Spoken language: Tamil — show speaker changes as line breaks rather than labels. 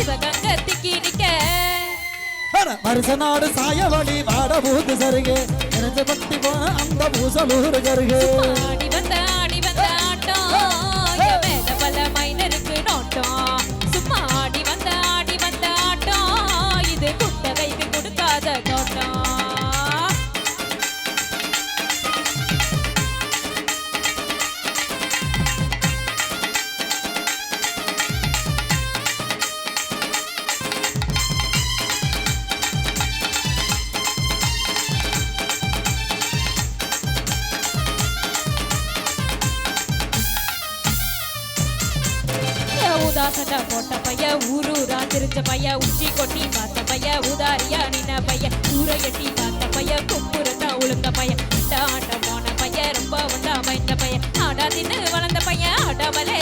சிவகங்கத்திக்கு நிக்க
வருஷ நாடு சாயவழி வாட பூத்து சருகே நினைச்ச பக்தி போன அந்த பூசலூர் கருகே
ஆடி வந்த ஆட்டம் மேல பல மைனருக்கு நோட்டம் சும்மா ஆடி வந்த ஆட்டம் இது குட்டகைக்கு கொடுக்காத தோட்டம் சட்டை போட்ட பைய ஊரூரா திருச்ச பைய உச்சி கொட்டி பார்த்த பைய உதாரியா நின்ன பைய ஊரை எட்டி பார்த்த பைய கும்புறத்தா உளுந்த பைய ஆட்ட போன பைய ரொம்ப உண்டா மைந்த பைய ஆடா தின்னு வளர்ந்த பைய ஆடாமலே